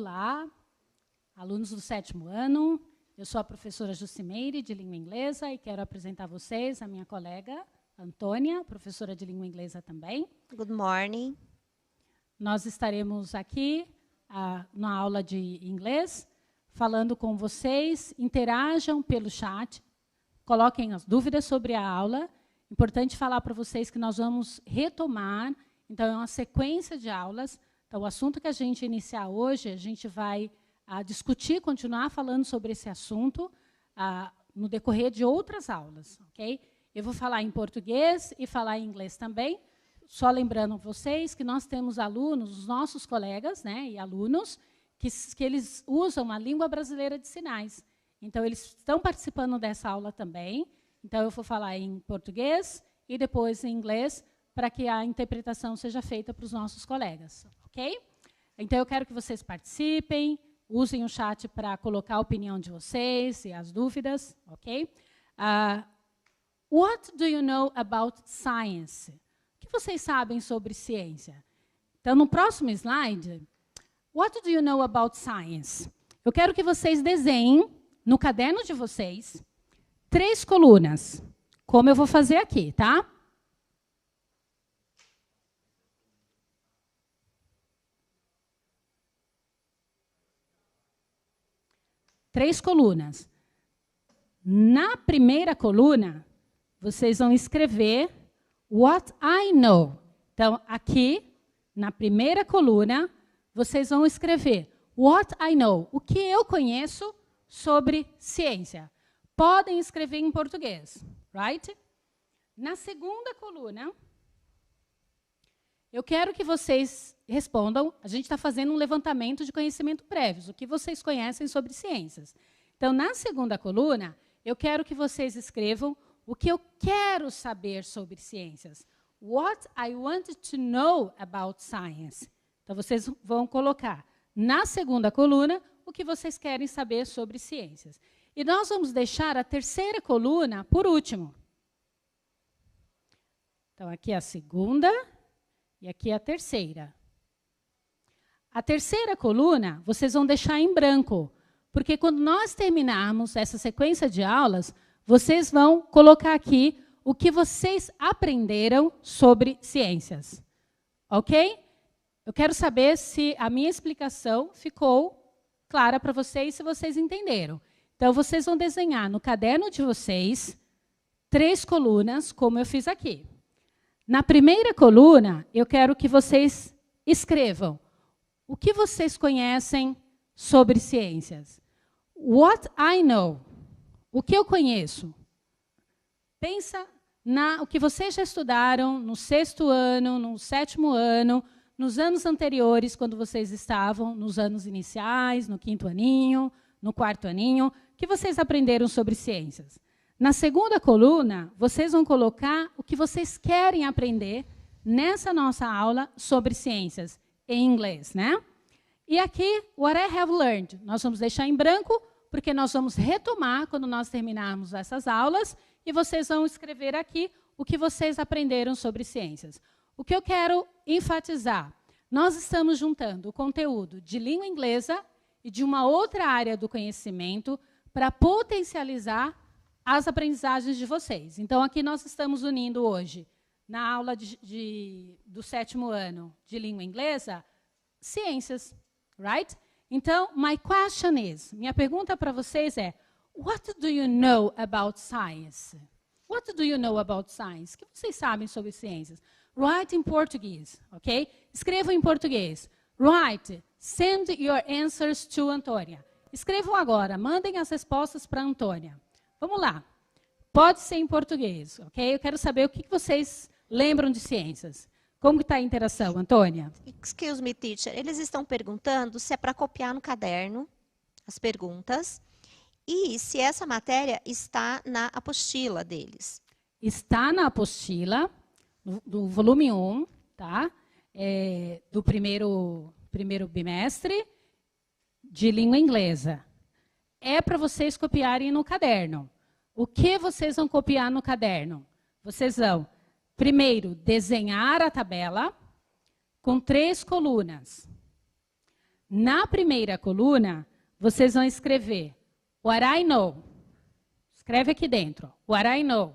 Olá, alunos do 7º ano. Eu sou a professora Jucimeire, de língua inglesa, e quero apresentar a vocês a minha colega, Antônia, professora de língua inglesa também. Good morning. Nós estaremos aqui na aula de inglês, falando com vocês. Interajam pelo chat, coloquem as dúvidas sobre a aula. Importante falar para vocês que nós vamos retomar, então é uma sequência de aulas. Então, o assunto que a gente iniciar hoje, a gente vai discutir, continuar falando sobre esse assunto no decorrer de outras aulas, ok? Eu vou falar em português e falar em inglês também. Só lembrando vocês que nós temos alunos, os nossos colegas, né, e alunos, que eles usam a língua brasileira de sinais. Então, eles estão participando dessa aula também. Então, eu vou falar em português e depois em inglês, para que a interpretação seja feita para os nossos colegas, ok? Então, eu quero que vocês participem, usem o chat para colocar a opinião de vocês e as dúvidas, ok? What do you know about science? O que vocês sabem sobre ciência? Então, no próximo slide, what do you know about science? Eu quero que vocês desenhem, no caderno de vocês, 3 colunas, como eu vou fazer aqui, tá? Três colunas. Na primeira coluna, vocês vão escrever what I know. Então, aqui, na primeira coluna, vocês vão escrever what I know, o que eu conheço sobre ciência. Podem escrever em português, right? Na segunda coluna, eu quero que vocês respondam. A gente está fazendo um levantamento de conhecimento prévios, o que vocês conhecem sobre ciências. Então, na segunda coluna, eu quero que vocês escrevam o que eu quero saber sobre ciências. What I want to know about science. Então, vocês vão colocar na segunda coluna o que vocês querem saber sobre ciências. E nós vamos deixar a terceira coluna por último. Então, aqui é a segunda e aqui é a terceira. A terceira coluna, vocês vão deixar em branco, porque quando nós terminarmos essa sequência de aulas, vocês vão colocar aqui o que vocês aprenderam sobre ciências. Ok? Eu quero saber se a minha explicação ficou clara para vocês, se vocês entenderam. Então, vocês vão desenhar no caderno de vocês 3 colunas, como eu fiz aqui. Na primeira coluna, eu quero que vocês escrevam o que vocês conhecem sobre ciências. What I know. O que eu conheço. Pensa o que vocês já estudaram no 6º ano, no 7º ano, nos anos anteriores, quando vocês estavam nos anos iniciais, no 5º aninho, no 4º aninho, que vocês aprenderam sobre ciências. Na segunda coluna, vocês vão colocar o que vocês querem aprender nessa nossa aula sobre ciências, em inglês, né? E aqui, what I have learned. Nós vamos deixar em branco, porque nós vamos retomar quando nós terminarmos essas aulas, e vocês vão escrever aqui o que vocês aprenderam sobre ciências. O que eu quero enfatizar, nós estamos juntando o conteúdo de língua inglesa e de uma outra área do conhecimento para potencializar as aprendizagens de vocês. Então, aqui nós estamos unindo hoje, na aula do 7º ano de língua inglesa, ciências, right? Então, minha pergunta para vocês é, what do you know about science? What do you know about science? O que vocês sabem sobre ciências? Write in português, ok? Escrevam em português. Write, send your answers to Antônia. Escrevam agora, mandem as respostas para Antônia. Vamos lá. Pode ser em português, ok? Eu quero saber o que vocês lembram de ciências. Como está a interação, Antônia? Excuse me, teacher. Eles estão perguntando se é para copiar no caderno as perguntas e se essa matéria está na apostila deles. Está na apostila do volume 1, tá? Do primeiro bimestre de língua inglesa. É para vocês copiarem no caderno. O que vocês vão copiar no caderno? Vocês vão, primeiro, desenhar a tabela com 3 colunas. Na primeira coluna, vocês vão escrever what I know. Escreve aqui dentro, what I know.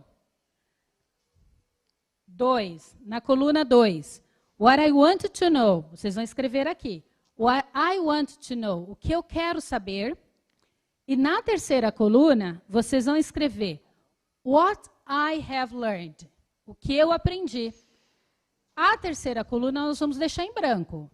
2, na coluna 2, what I want to know. Vocês vão escrever aqui, what I want to know, o que eu quero saber. E na terceira coluna, vocês vão escrever what I have learned, o que eu aprendi. A terceira coluna nós vamos deixar em branco.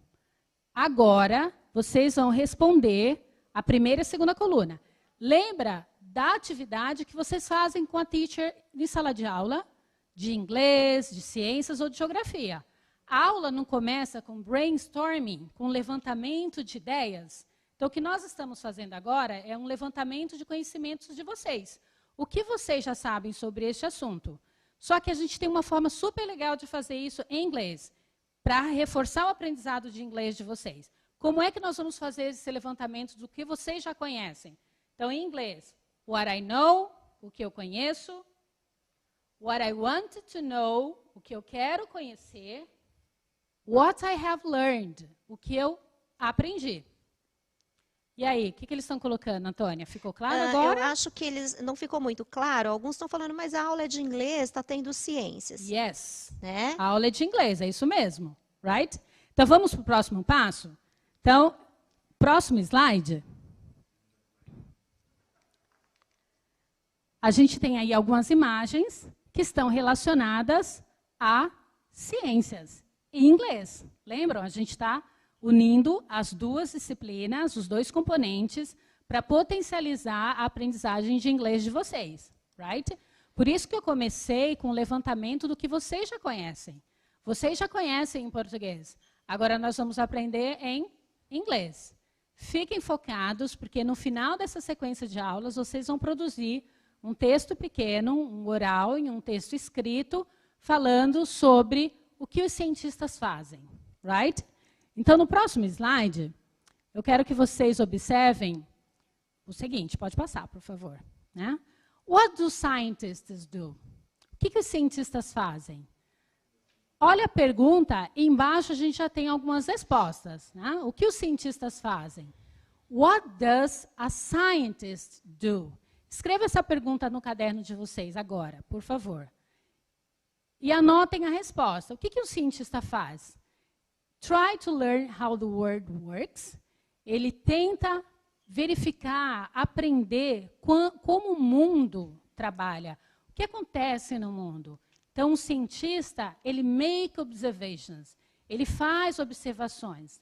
Agora, vocês vão responder a primeira e a segunda coluna. Lembra da atividade que vocês fazem com a teacher em sala de aula, de inglês, de ciências ou de geografia. A aula não começa com brainstorming, com levantamento de ideias. Então, o que nós estamos fazendo agora é um levantamento de conhecimentos de vocês. O que vocês já sabem sobre este assunto? Só que a gente tem uma forma super legal de fazer isso em inglês, para reforçar o aprendizado de inglês de vocês. Como é que nós vamos fazer esse levantamento do que vocês já conhecem? Então, em inglês, what I know, o que eu conheço. What I want to know, o que eu quero conhecer. What I have learned, o que eu aprendi. E aí, o que eles estão colocando, Antônia? Ficou claro agora? Eu acho que eles não ficou muito claro. Alguns estão falando, mas a aula é de inglês, está tendo ciências. Yes. Né? A aula é de inglês, é isso mesmo. Right? Então, vamos para o próximo passo? Então, próximo slide. A gente tem aí algumas imagens que estão relacionadas a ciências em inglês. Lembram? A gente está unindo as duas disciplinas, os dois componentes, para potencializar a aprendizagem de inglês de vocês. Right? Por isso que eu comecei com o levantamento do que vocês já conhecem. Vocês já conhecem em português. Agora nós vamos aprender em inglês. Fiquem focados, porque no final dessa sequência de aulas, vocês vão produzir um texto pequeno, um oral e um texto escrito, falando sobre o que os cientistas fazem. Right? Então, no próximo slide, eu quero que vocês observem o seguinte, pode passar, por favor. Né? What do scientists do? O que os cientistas fazem? Olha a pergunta, e embaixo a gente já tem algumas respostas. Né? O que os cientistas fazem? What does a scientist do? Escreva essa pergunta no caderno de vocês agora, por favor. E anotem a resposta. O que um cientista faz? Try to learn how the world works. Ele tenta verificar, aprender como o mundo trabalha. O que acontece no mundo? Então, um cientista, ele make observations. Ele faz observações.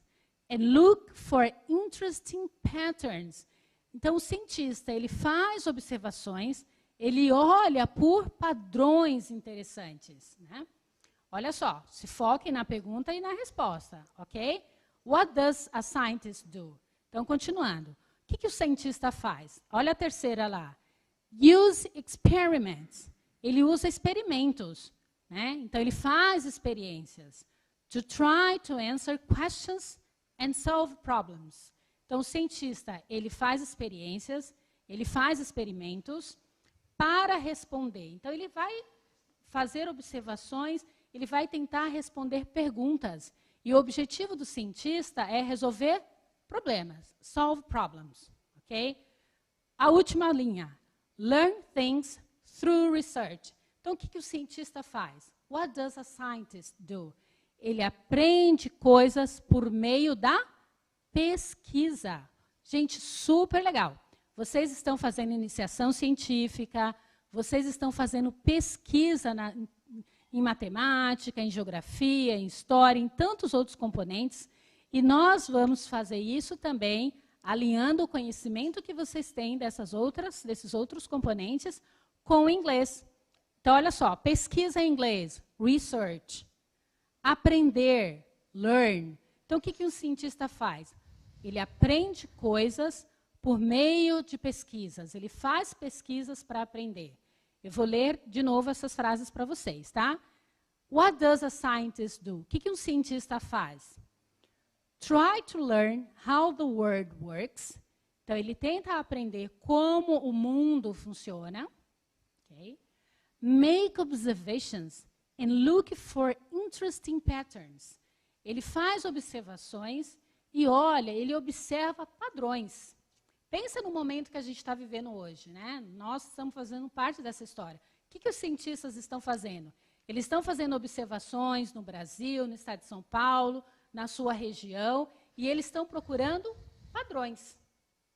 And look for interesting patterns. Então, o cientista, ele faz observações, ele olha por padrões interessantes. Né? Olha só, se foquem na pergunta e na resposta, ok? What does a scientist do? Então, continuando. O que o cientista faz? Olha a terceira lá. Use experiments. Ele usa experimentos. Né? Então, ele faz experiências. To try to answer questions and solve problems. Então, o cientista, ele faz experiências, ele faz experimentos para responder. Então, ele vai fazer observações, ele vai tentar responder perguntas. E o objetivo do cientista é resolver problemas, solve problems. Okay? A última linha, learn things through research. Então, o que o cientista faz? What does a scientist do? Ele aprende coisas por meio da pesquisa. Gente, super legal. Vocês estão fazendo iniciação científica, vocês estão fazendo pesquisa em matemática, em geografia, em história, em tantos outros componentes. E nós vamos fazer isso também, alinhando o conhecimento que vocês têm desses outros componentes com o inglês. Então, olha só, pesquisa em inglês, research. Aprender, learn. Então, o que um cientista faz? Ele aprende coisas por meio de pesquisas. Ele faz pesquisas para aprender. Eu vou ler de novo essas frases para vocês, tá? What does a scientist do? O que um cientista faz? Try to learn how the world works. Então, ele tenta aprender como o mundo funciona. Okay? Make observations and look for interesting patterns. Ele faz observações e olha, ele observa padrões. Pensa no momento que a gente está vivendo hoje, né? Nós estamos fazendo parte dessa história. O que os cientistas estão fazendo? Eles estão fazendo observações no Brasil, no estado de São Paulo, na sua região, e eles estão procurando padrões,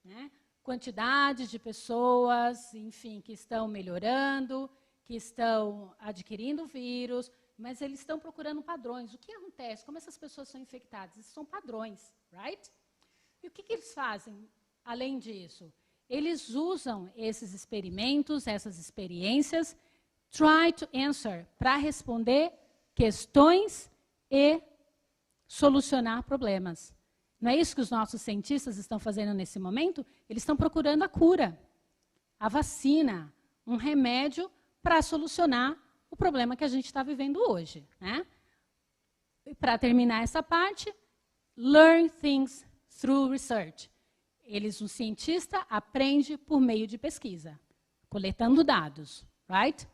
né? Quantidade de pessoas, enfim, que estão melhorando, que estão adquirindo vírus, mas eles estão procurando padrões. O que acontece? Como essas pessoas são infectadas? Esses são padrões, right? E o que eles fazem, além disso? Eles usam esses experimentos, essas experiências, try to answer, para responder questões e solucionar problemas. Não é isso que os nossos cientistas estão fazendo nesse momento? Eles estão procurando a cura, a vacina, um remédio para solucionar o problema que a gente está vivendo hoje, né? E para terminar essa parte, learn things through research. Um cientista aprende por meio de pesquisa, coletando dados, right?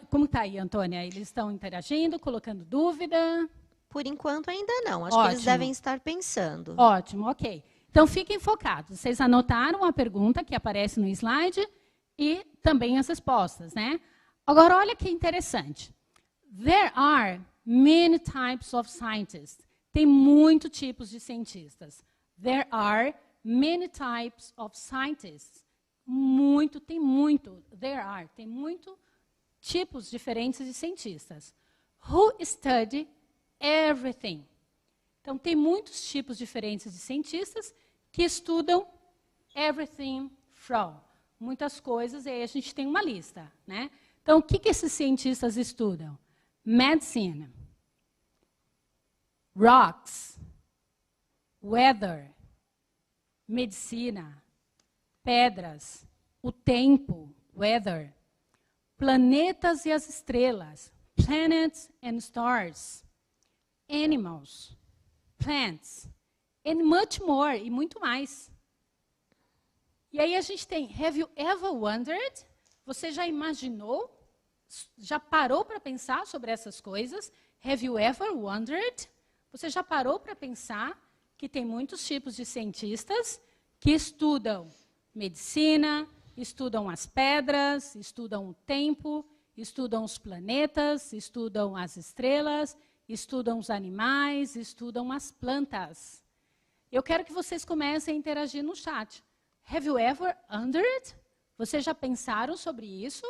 Como está aí, Antônia? Eles estão interagindo, colocando dúvida? Por enquanto ainda não, acho que eles devem estar pensando. Ótimo, ok. Então fiquem focados. Vocês anotaram a pergunta que aparece no slide e também as respostas, né? Agora, olha que interessante. There are many types of scientists. Tem muitos tipos de cientistas. There are many types of scientists. Tem muitos tipos diferentes de cientistas. Who study everything. Então, tem muitos tipos diferentes de cientistas que estudam everything from. Muitas coisas, e aí a gente tem uma lista, né? Então, o que esses cientistas estudam? Medicine, rocks, weather, medicina, pedras, o tempo, weather, planetas e as estrelas, planets and stars, animals, plants, and much more, e muito mais. E aí a gente tem, have you ever wondered? Você já imaginou? Já parou para pensar sobre essas coisas? Have you ever wondered? Você já parou para pensar que tem muitos tipos de cientistas que estudam medicina, estudam as pedras, estudam o tempo, estudam os planetas, estudam as estrelas, estudam os animais, estudam as plantas. Eu quero que vocês comecem a interagir no chat. Have you ever wondered? Vocês já pensaram sobre isso?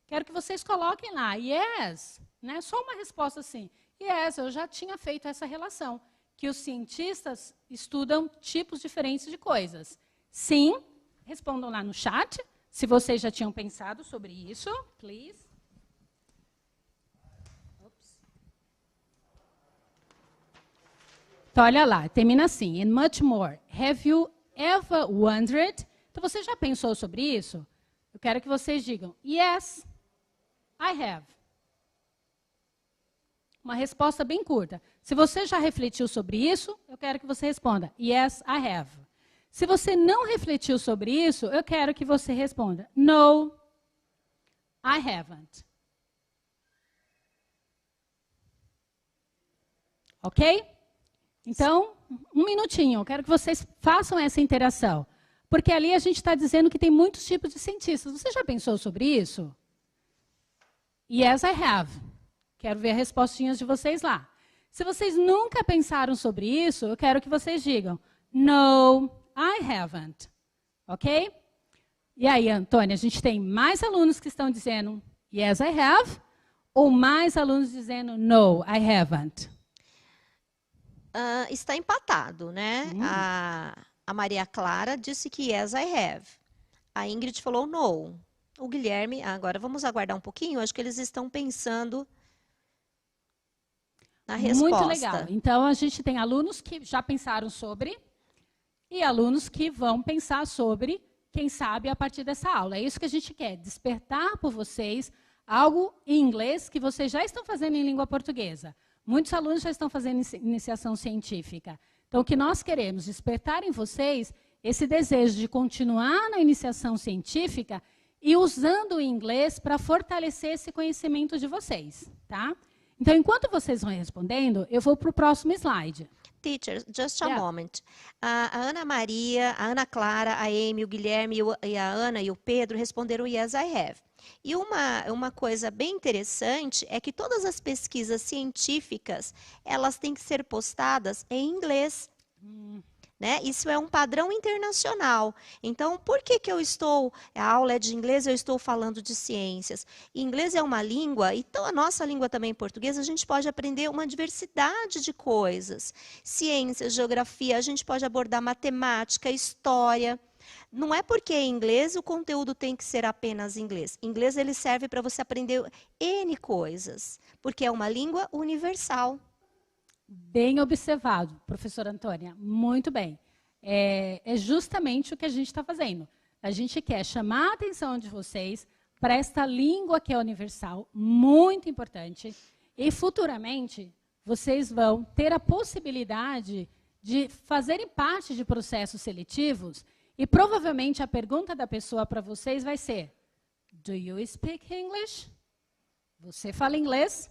Quero que vocês coloquem lá, yes, né? Só uma resposta assim, yes, eu já tinha feito essa relação, que os cientistas estudam tipos diferentes de coisas. Sim, respondam lá no chat, se vocês já tinham pensado sobre isso, please. Então, olha lá, termina assim, and much more. Have you ever wondered? Então, você já pensou sobre isso? Eu quero que vocês digam, yes, I have. Uma resposta bem curta. Se você já refletiu sobre isso, eu quero que você responda, yes, I have. Se você não refletiu sobre isso, eu quero que você responda, no, I haven't. Ok? Então, um minutinho, eu quero que vocês façam essa interação. Porque ali a gente está dizendo que tem muitos tipos de cientistas. Você já pensou sobre isso? Yes, I have. Quero ver as respostinhas de vocês lá. Se vocês nunca pensaram sobre isso, eu quero que vocês digam, no, I haven't. Ok? E aí, Antônia, a gente tem mais alunos que estão dizendo, yes, I have, ou mais alunos dizendo, no, I haven't? Está empatado, né? A Maria Clara disse que yes, I have. A Ingrid falou no. O Guilherme, agora vamos aguardar um pouquinho, acho que eles estão pensando na resposta. Muito legal. Então, a gente tem alunos que já pensaram sobre e alunos que vão pensar sobre, quem sabe, a partir dessa aula. É isso que a gente quer, despertar por vocês algo em inglês que vocês já estão fazendo em língua portuguesa. Muitos alunos já estão fazendo iniciação científica. Então, o que nós queremos, despertar em vocês esse desejo de continuar na iniciação científica e usando o inglês para fortalecer esse conhecimento de vocês, tá? Então, enquanto vocês vão respondendo, eu vou para o próximo slide. Teacher, just a Yeah. moment. A Ana Maria, a Ana Clara, a Amy, o Guilherme e a Ana e o Pedro responderam yes, I have. E uma coisa bem interessante é que todas as pesquisas científicas, elas têm que ser postadas em inglês. Né? Isso é um padrão internacional. Então, por que a aula é de inglês, eu estou falando de ciências? Inglês é uma língua, então a nossa língua também portuguesa, a gente pode aprender uma diversidade de coisas. Ciências, geografia, a gente pode abordar matemática, história. Não é porque é inglês o conteúdo tem que ser apenas inglês. Inglês ele serve para você aprender N coisas, porque é uma língua universal. Bem observado, professora Antônia. Muito bem. É justamente o que a gente está fazendo. A gente quer chamar a atenção de vocês para esta língua que é universal, muito importante. E futuramente, vocês vão ter a possibilidade de fazerem parte de processos seletivos. E provavelmente a pergunta da pessoa para vocês vai ser: Do you speak English? Você fala inglês?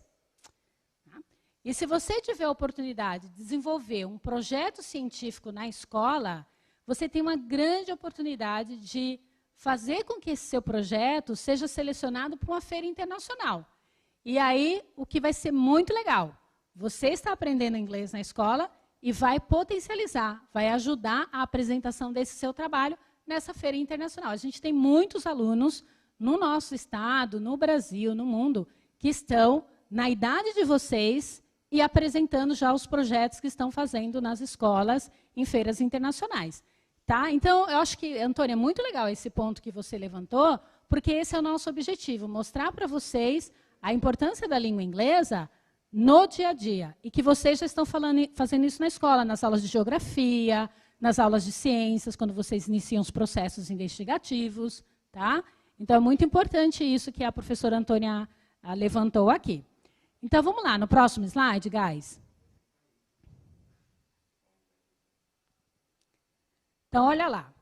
E se você tiver a oportunidade de desenvolver um projeto científico na escola, você tem uma grande oportunidade de fazer com que esse seu projeto seja selecionado para uma feira internacional. E aí, o que vai ser muito legal, você está aprendendo inglês na escola e vai potencializar, vai ajudar a apresentação desse seu trabalho nessa feira internacional. A gente tem muitos alunos no nosso estado, no Brasil, no mundo, que estão na idade de vocês e apresentando já os projetos que estão fazendo nas escolas em feiras internacionais. Tá? Então, eu acho que, Antônia, é muito legal esse ponto que você levantou, porque esse é o nosso objetivo, mostrar para vocês a importância da língua inglesa no dia a dia. E que vocês já estão fazendo isso na escola, nas aulas de geografia, nas aulas de ciências, quando vocês iniciam os processos investigativos. Tá? Então, é muito importante isso que a professora Antônia levantou aqui. Então, vamos lá, no próximo slide, guys. Então, olha lá.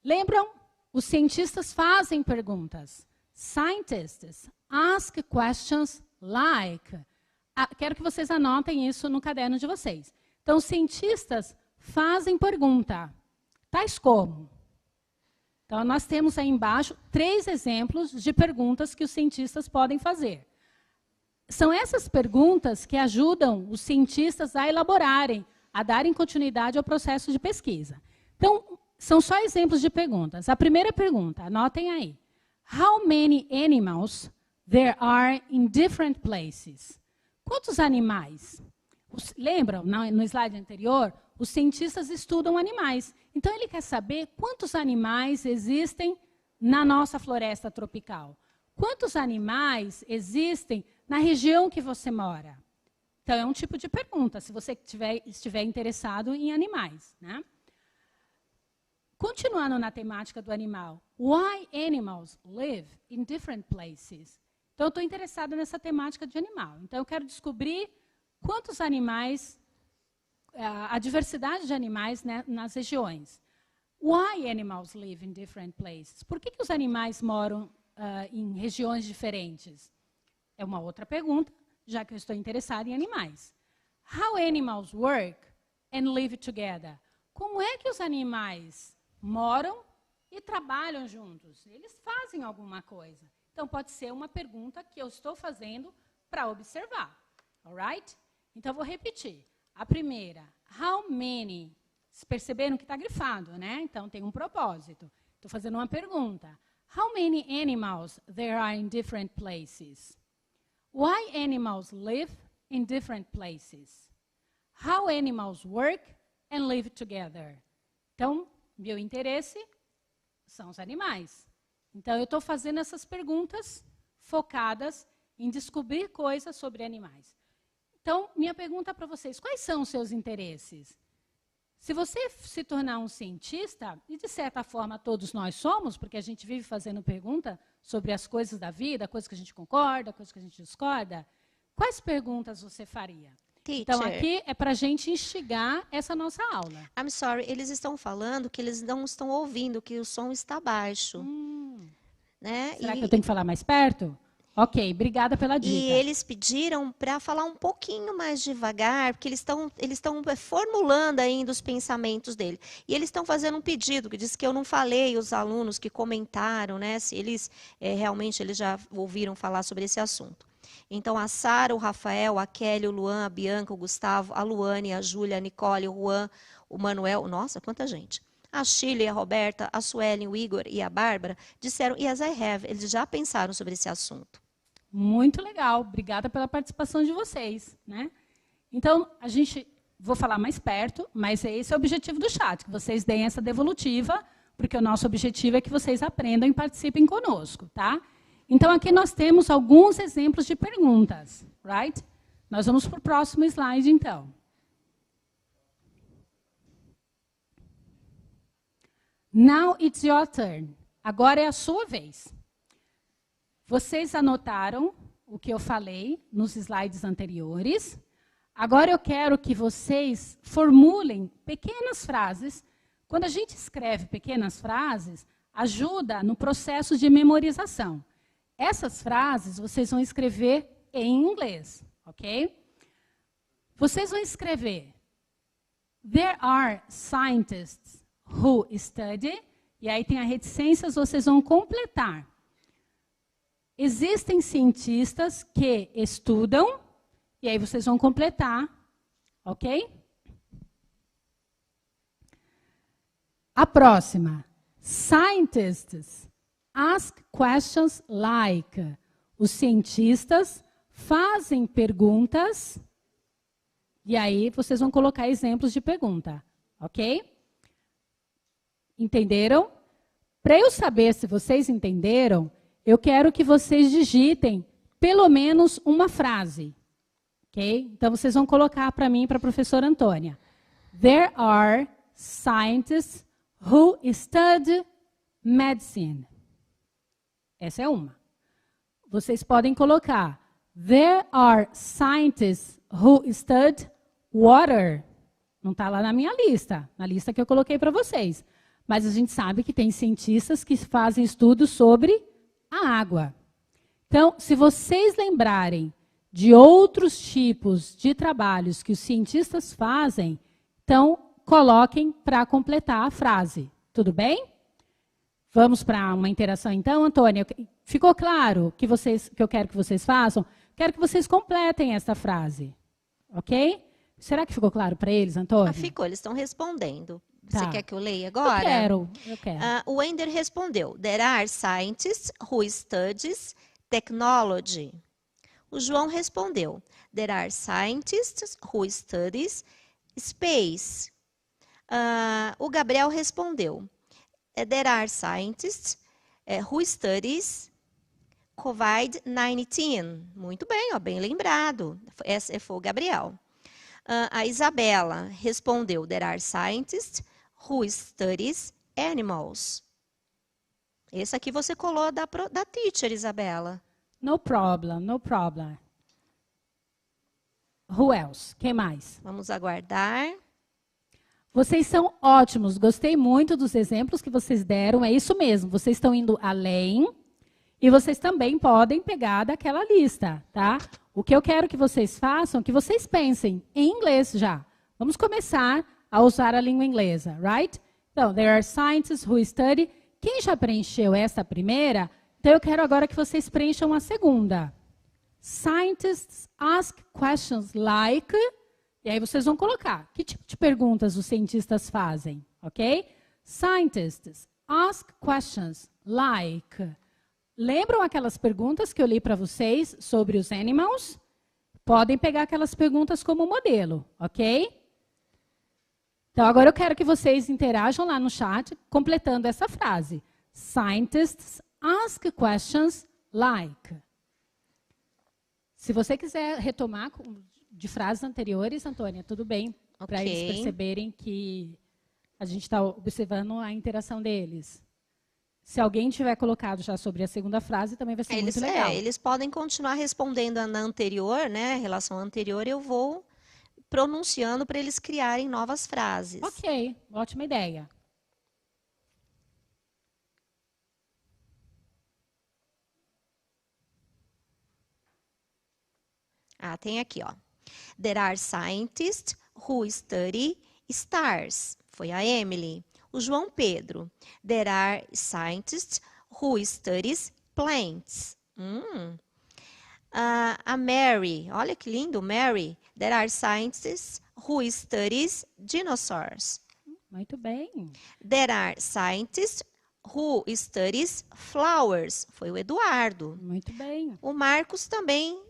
Lembram? Os cientistas fazem perguntas. Scientists ask questions like. Quero que vocês anotem isso no caderno de vocês. Então, os cientistas fazem pergunta. Tais como? Então, nós temos aí embaixo 3 exemplos de perguntas que os cientistas podem fazer. São essas perguntas que ajudam os cientistas a elaborarem, a darem continuidade ao processo de pesquisa. Então, são só exemplos de perguntas. A primeira pergunta, anotem aí. How many animals there are in different places? Quantos animais? Lembram, no slide anterior, os cientistas estudam animais. Então, ele quer saber quantos animais existem na nossa floresta tropical. Quantos animais existem na região que você mora? Então, é um tipo de pergunta, se você estiver interessado em animais. Né? Continuando na temática do animal. Why animals live in different places? Então, eu estou interessada nessa temática de animal. Então, eu quero descobrir quantos animais, a diversidade de animais, né, nas regiões. Why animals live in different places? Por que os animais moram em regiões diferentes? É uma outra pergunta, já que eu estou interessada em animais. How animals work and live together? Como é que os animais moram e trabalham juntos? Eles fazem alguma coisa. Então, pode ser uma pergunta que eu estou fazendo para observar. Alright? Então, eu vou repetir. A primeira, how many? Vocês perceberam que está grifado, né? Então, tem um propósito. Estou fazendo uma pergunta. How many animals there are in different places? Why animals live in different places? How animals work and live together? Então, meu interesse são os animais. Então, eu estou fazendo essas perguntas focadas em descobrir coisas sobre animais. Então, minha pergunta para vocês, quais são os seus interesses? Se você se tornar um cientista, e de certa forma todos nós somos, porque a gente vive fazendo pergunta sobre as coisas da vida, coisas que a gente concorda, coisas que a gente discorda, quais perguntas você faria? Teacher. Então, aqui é para a gente instigar essa nossa aula. I'm sorry, eles estão falando que eles não estão ouvindo, que o som está baixo. Né? Será que eu tenho que falar mais perto? Ok, obrigada pela dica. E eles pediram para falar um pouquinho mais devagar, porque eles estão formulando ainda os pensamentos dele. E eles estão fazendo um pedido, que diz que eu não falei, os alunos que comentaram, né, se eles realmente eles já ouviram falar sobre esse assunto. Então, a Sara, o Rafael, a Kelly, o Luan, a Bianca, o Gustavo, a Luane, a Júlia, a Nicole, o Juan, o Manuel, nossa, quanta gente. A Shirley, a Roberta, a Suelen, o Igor e a Bárbara disseram, yes, I have. Eles já pensaram sobre esse assunto. Muito legal, obrigada pela participação de vocês, né? Então, vou falar mais perto, mas esse é o objetivo do chat, que vocês deem essa devolutiva, porque o nosso objetivo é que vocês aprendam e participem conosco, tá? Então, aqui nós temos alguns exemplos de perguntas, right? Nós vamos para o próximo slide, então. Now it's your turn. Agora é a sua vez. Vocês anotaram o que eu falei nos slides anteriores. Agora eu quero que vocês formulem pequenas frases. Quando a gente escreve pequenas frases, ajuda no processo de memorização. Essas frases vocês vão escrever em inglês, ok? Vocês vão escrever: There are scientists who study. E aí tem as reticências, vocês vão completar. Existem cientistas que estudam, e aí vocês vão completar, ok? A próxima. Scientists ask questions like. Os cientistas fazem perguntas, e aí vocês vão colocar exemplos de pergunta, ok? Entenderam? Para eu saber se vocês entenderam, eu quero que vocês digitem pelo menos uma frase. Ok? Então, vocês vão colocar para mim e para a professora Antônia. There are scientists who study medicine. Essa é uma. Vocês podem colocar There are scientists who study water. Não está lá na minha lista, na lista que eu coloquei para vocês. Mas a gente sabe que tem cientistas que fazem estudos sobre a água. Então, se vocês lembrarem de outros tipos de trabalhos que os cientistas fazem, então coloquem para completar a frase. Tudo bem? Vamos para uma interação então, Antônia. Ficou claro que eu quero que vocês façam? Quero que vocês completem essa frase. Ok? Será que ficou claro para eles, Antônia? Ficou, eles estão respondendo. Tá. Você quer que eu leia agora? Eu quero. O Wender respondeu, There are scientists who studies technology. O João respondeu, There are scientists who studies space. O Gabriel respondeu, There are scientists who studies COVID-19. Muito bem, ó, bem lembrado. Esse foi o Gabriel. A Isabela respondeu, There are scientists who studies animals. Esse aqui você colou da teacher, Isabela. No problem, no problem. Who else? Quem mais? Vamos aguardar. Vocês são ótimos. Gostei muito dos exemplos que vocês deram. É isso mesmo. Vocês estão indo além. E vocês também podem pegar daquela lista, tá? O que eu quero que vocês façam é que vocês pensem em inglês já. Vamos começar a usar a língua inglesa, right? Então, there are scientists who study. Quem já preencheu essa primeira, então eu quero agora que vocês preencham a segunda. Scientists ask questions like. E aí vocês vão colocar. Que tipo de perguntas os cientistas fazem, ok? Scientists ask questions like. Lembram aquelas perguntas que eu li para vocês sobre os animals? Podem pegar aquelas perguntas como modelo, ok? Então, agora eu quero que vocês interajam lá no chat, completando essa frase. Scientists ask questions like. Se você quiser retomar de frases anteriores, Antônia, tudo bem, para eles perceberem que a gente está observando a interação deles. Se alguém tiver colocado já sobre a segunda frase, também vai ser muito legal. Eles podem continuar respondendo na anterior, né? Relação anterior, eu vou pronunciando para eles criarem novas frases. Ok, ótima ideia. Ah, tem aqui, ó. There are scientists who study stars. Foi a Emily. O João Pedro. There are scientists who studies plants. A Mary. Olha que lindo, Mary. There are scientists who studies dinosaurs. Muito bem. There are scientists who studies flowers. Foi o Eduardo. Muito bem. O Marcos também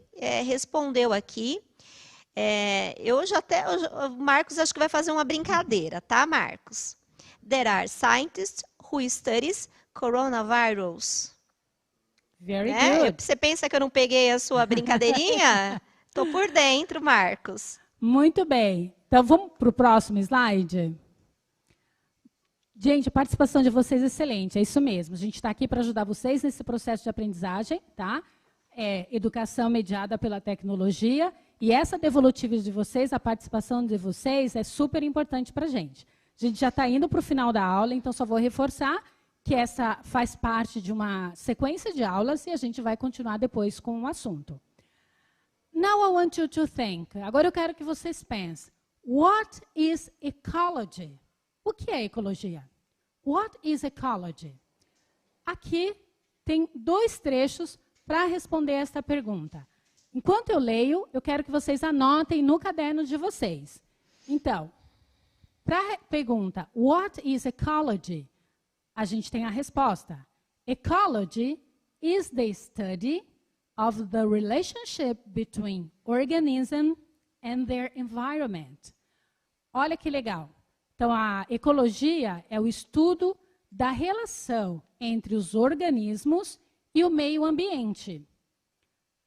respondeu aqui. O Marcos acho que vai fazer uma brincadeira, tá, Marcos? There are scientists who studies coronavirus. Very good. Você pensa que eu não peguei a sua brincadeirinha? Tô por dentro, Marcos. Muito bem. Então, vamos para o próximo slide? Gente, a participação de vocês é excelente, é isso mesmo. A gente está aqui para ajudar vocês nesse processo de aprendizagem, tá? Educação mediada pela tecnologia. E essa devolutiva de vocês, a participação de vocês, é super importante para a gente. A gente já está indo para o final da aula, então só vou reforçar que essa faz parte de uma sequência de aulas e a gente vai continuar depois com o assunto. Now I want you to think. Agora eu quero que vocês pensem. What is ecology? O que é ecologia? What is ecology? Aqui tem 2 trechos para responder esta pergunta. Enquanto eu leio, eu quero que vocês anotem no caderno de vocês. Então, para a pergunta, what is ecology? A gente tem a resposta. Ecology is the study of the relationship between organisms and their environment. Olha que legal. Então, a ecologia é o estudo da relação entre os organismos e o meio ambiente.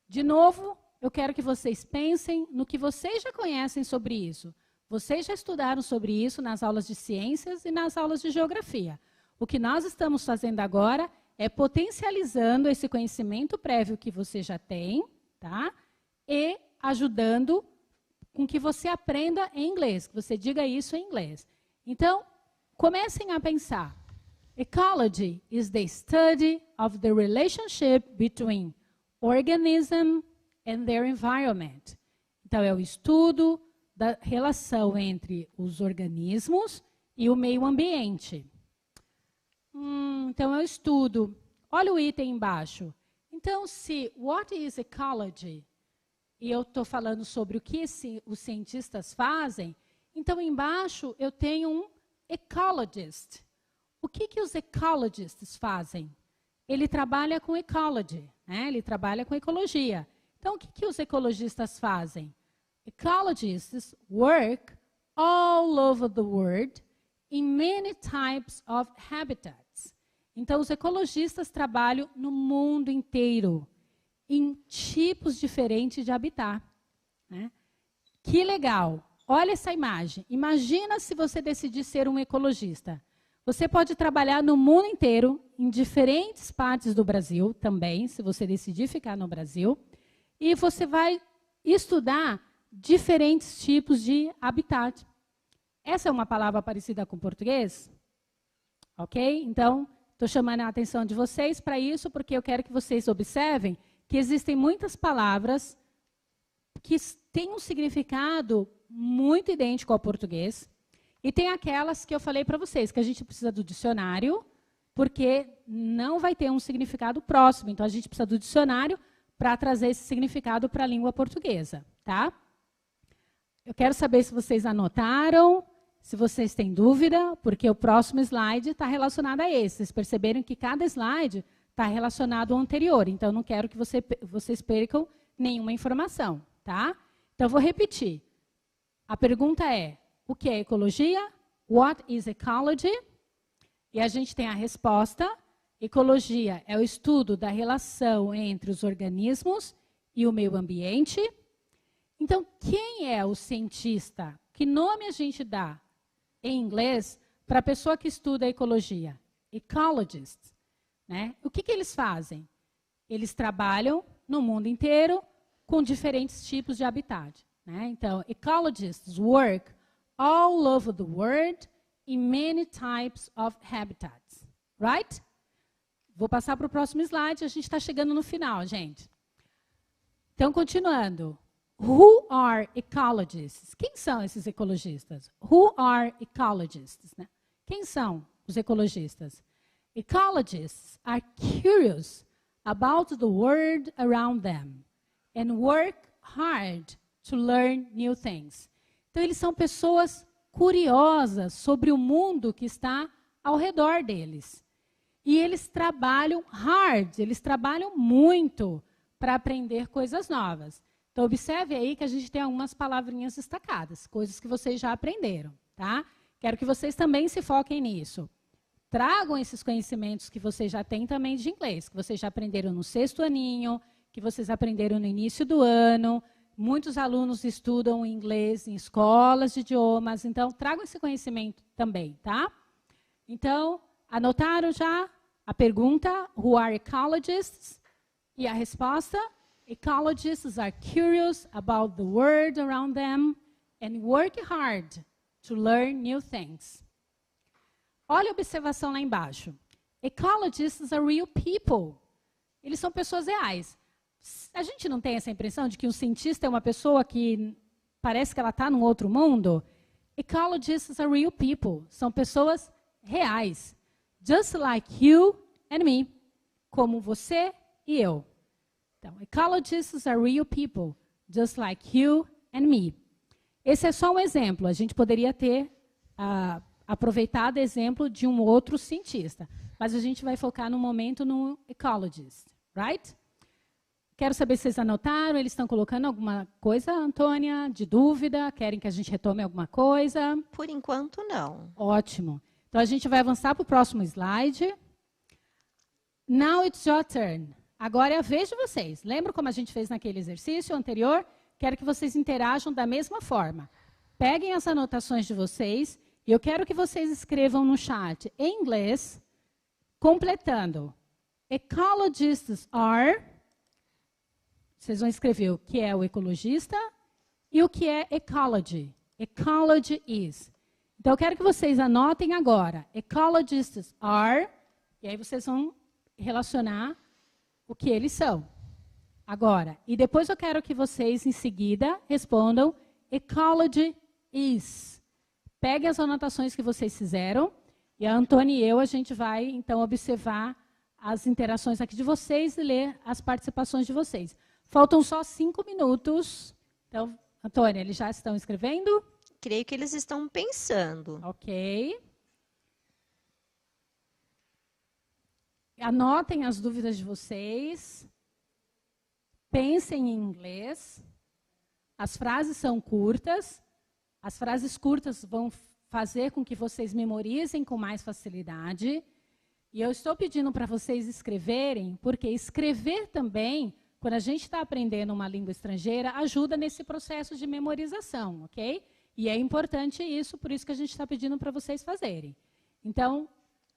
De novo, eu quero que vocês pensem no que vocês já conhecem sobre isso. Vocês já estudaram sobre isso nas aulas de ciências e nas aulas de geografia. O que nós estamos fazendo agora é potencializando esse conhecimento prévio que você já tem, tá? E ajudando com que você aprenda em inglês, que você diga isso em inglês. Então, comecem a pensar. Ecology is the study of the relationship between organism and their environment. Então, é o estudo da relação entre os organismos e o meio ambiente. Então, é o estudo. Olha o item embaixo. Então, se what is ecology, e eu estou falando sobre o que os cientistas fazem, então, embaixo eu tenho um ecologist. O que os ecologists fazem? Ele trabalha com ecology, né? Ele trabalha com ecologia. Então, o que os ecologistas fazem? Ecologists work all over the world in many types of habitats. Então, os ecologistas trabalham no mundo inteiro, em tipos diferentes de habitat. Né? Que legal! Olha essa imagem. Imagina se você decidir ser um ecologista. Você pode trabalhar no mundo inteiro, em diferentes partes do Brasil também, se você decidir ficar no Brasil, e você vai estudar diferentes tipos de habitat. Essa é uma palavra parecida com português? Ok? Então, estou chamando a atenção de vocês para isso, porque eu quero que vocês observem que existem muitas palavras que têm um significado muito idêntico ao português, e tem aquelas que eu falei para vocês, que a gente precisa do dicionário, porque não vai ter um significado próximo. Então, a gente precisa do dicionário para trazer esse significado para a língua portuguesa. Tá? Eu quero saber se vocês anotaram, se vocês têm dúvida, porque o próximo slide está relacionado a esse. Vocês perceberam que cada slide está relacionado ao anterior. Então, eu não quero que vocês percam nenhuma informação. Tá? Então, eu vou repetir. A pergunta é, o que é ecologia? What is ecology? E a gente tem a resposta. Ecologia é o estudo da relação entre os organismos e o meio ambiente. Então, quem é o cientista? Que nome a gente dá em inglês para a pessoa que estuda ecologia? Ecologist. Né? O que eles fazem? Eles trabalham no mundo inteiro com diferentes tipos de habitat. Né? Então, ecologists work all over the world in many types of habitats. Right? Vou passar para o próximo slide, a gente está chegando no final, gente. Então, continuando. Who are ecologists? Quem são esses ecologistas? Who are ecologists? Né? Quem são os ecologistas? Ecologists are curious about the world around them and work hard to learn new things. Então, eles são pessoas curiosas sobre o mundo que está ao redor deles. E eles trabalham hard, eles trabalham muito para aprender coisas novas. Então, observe aí que a gente tem algumas palavrinhas destacadas, coisas que vocês já aprenderam, tá? Quero que vocês também se foquem nisso. Tragam esses conhecimentos que vocês já têm também de inglês, que vocês já aprenderam no 6º aninho, que vocês aprenderam no início do ano. Muitos alunos estudam inglês em escolas de idiomas, então tragam esse conhecimento também, tá? Então, anotaram já a pergunta, who are ecologists? E a resposta, ecologists are curious about the world around them and work hard to learn new things. Olha a observação lá embaixo. Ecologists are real people. Eles são pessoas reais. A gente não tem essa impressão de que um cientista é uma pessoa que parece que ela está num outro mundo? Ecologists are real people. São pessoas reais. Just like you and me. Como você e eu. Então, ecologists are real people. Just like you and me. Esse é só um exemplo. A gente poderia ter aproveitado o exemplo de um outro cientista. Mas a gente vai focar no momento no ecologist. Right? Quero saber se vocês anotaram. Eles estão colocando alguma coisa, Antônia, de dúvida? Querem que a gente retome alguma coisa? Por enquanto, não. Ótimo. Então, a gente vai avançar para o próximo slide. Now it's your turn. Agora é a vez de vocês. Lembra como a gente fez naquele exercício anterior? Quero que vocês interajam da mesma forma. Peguem as anotações de vocês e eu quero que vocês escrevam no chat em inglês, completando. Ecologists are... Vocês vão escrever o que é o ecologista e o que é ecology. Ecology is. Então, eu quero que vocês anotem agora. Ecologists are, e aí vocês vão relacionar o que eles são. Agora, e depois eu quero que vocês, em seguida, respondam ecology is. Peguem as anotações que vocês fizeram, e a Antônia e eu, a gente vai, então, observar as interações aqui de vocês e ler as participações de vocês. Faltam só 5 minutos. Então, Antônia, eles já estão escrevendo? Creio que eles estão pensando. Ok. Anotem as dúvidas de vocês. Pensem em inglês. As frases são curtas. As frases curtas vão fazer com que vocês memorizem com mais facilidade. E eu estou pedindo para vocês escreverem, porque escrever também, quando a gente está aprendendo uma língua estrangeira, ajuda nesse processo de memorização, ok? E é importante isso, por isso que a gente está pedindo para vocês fazerem. Então...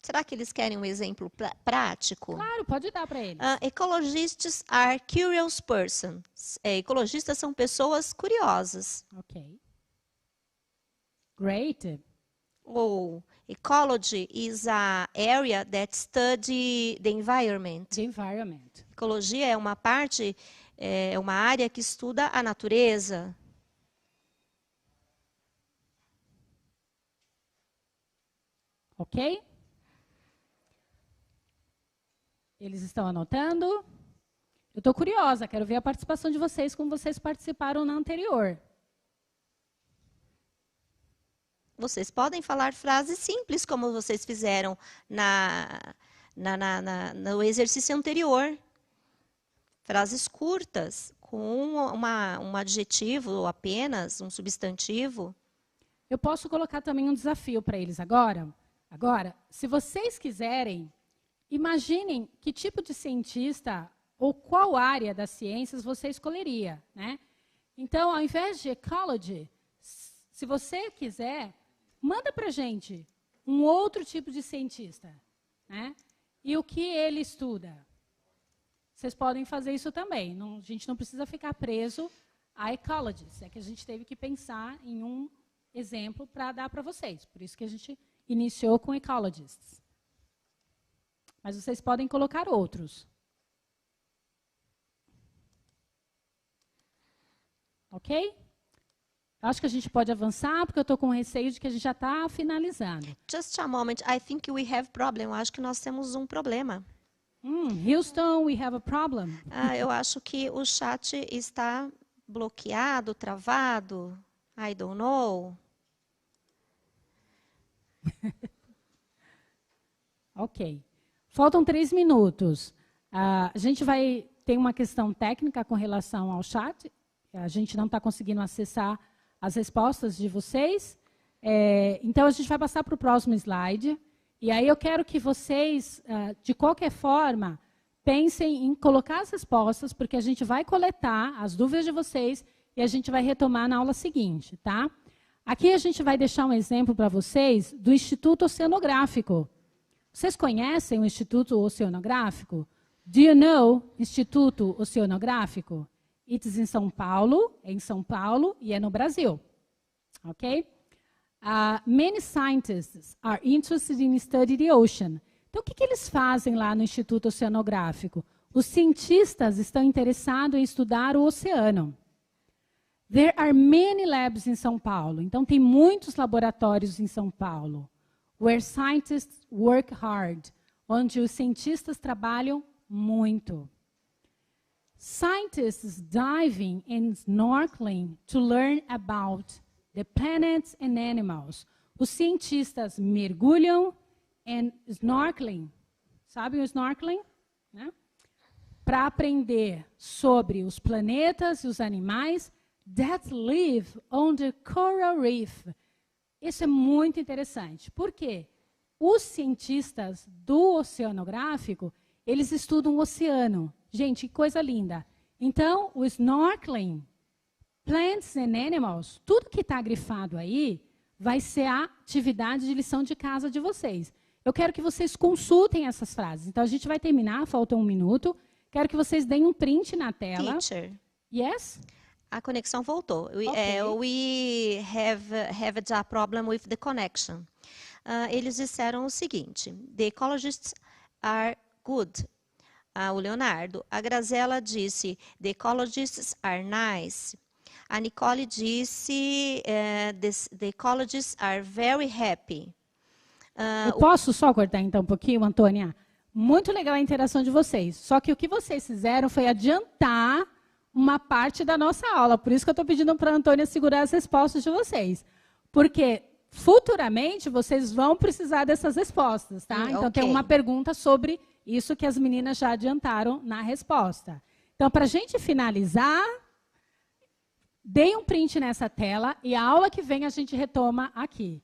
Será que eles querem um exemplo prático? Claro, pode dar para eles. Ecologists are curious persons. Ecologistas são pessoas curiosas. Ok. Great. Ou ecology is a area that study the environment. The environment. Ecologia é uma parte, é uma área que estuda a natureza. Ok? Eles estão anotando. Eu estou curiosa, quero ver a participação de vocês, como vocês participaram na anterior. Vocês podem falar frases simples, como vocês fizeram no exercício anterior. Frases curtas, com um adjetivo apenas, um substantivo. Eu posso colocar também um desafio para eles agora. Agora, se vocês quiserem, imaginem que tipo de cientista ou qual área das ciências você escolheria, né? Então, ao invés de ecology, se você quiser, manda para a gente um outro tipo de cientista, né? E o que ele estuda. Vocês podem fazer isso também. Não, a gente não precisa ficar preso a ecologists. É que a gente teve que pensar em um exemplo para dar para vocês. Por isso que a gente iniciou com ecologists. Mas vocês podem colocar outros. Ok? Acho que a gente pode avançar, porque eu estou com receio de que a gente já está finalizando. Just a moment. I think we have problem. Eu acho que nós temos um problema. Houston, we have a problem. Eu acho que o chat está bloqueado, travado. I don't know. Ok. Faltam 3 minutos. A gente vai ter uma questão técnica com relação ao chat. A gente não está conseguindo acessar as respostas de vocês. Então, a gente vai passar para o próximo slide. E aí eu quero que vocês, de qualquer forma, pensem em colocar as respostas, porque a gente vai coletar as dúvidas de vocês e a gente vai retomar na aula seguinte, tá? Aqui a gente vai deixar um exemplo para vocês do Instituto Oceanográfico. Vocês conhecem o Instituto Oceanográfico? Do you know Instituto Oceanográfico? It's em São Paulo, e é no Brasil. Ok? Many scientists are interested in studying the ocean. Então, o que eles fazem lá no Instituto Oceanográfico? Os cientistas estão interessados em estudar o oceano. There are many labs em São Paulo. Então, tem muitos laboratórios em São Paulo. Where scientists work hard. Onde os cientistas trabalham muito. Scientists diving and snorkeling to learn about the planets and animals. Os cientistas mergulham e snorkeling. Sabe o snorkeling? Né? Para aprender sobre os planetas e os animais that live on the coral reef. Isso é muito interessante. Por quê? Os cientistas do oceanográfico, eles estudam o oceano. Gente, que coisa linda. Então, o snorkeling, plants and animals, tudo que está grifado aí, vai ser a atividade de lição de casa de vocês. Eu quero que vocês consultem essas frases. Então, a gente vai terminar, falta 1 minuto. Quero que vocês deem um print na tela. Teacher. Yes? A conexão voltou. Okay. We have a problem with the connection. Eles disseram o seguinte: the ecologists are good. O Leonardo. A Graziela disse: the ecologists are nice. A Nicole disse: the ecologists are very happy. Eu posso só cortar então um pouquinho, Antônia? Muito legal a interação de vocês. Só que o que vocês fizeram foi adiantar uma parte da nossa aula. Por isso que eu estou pedindo para a Antônia segurar as respostas de vocês. Porque futuramente vocês vão precisar dessas respostas, tá? Então Okay. tem uma pergunta sobre isso que as meninas já adiantaram na resposta. Então, para a gente finalizar, deem um print nessa tela e a aula que vem a gente retoma aqui.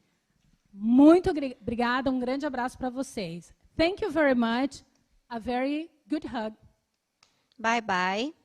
Muito obrigada, um grande abraço para vocês. Thank you very much. A very good hug. Bye bye.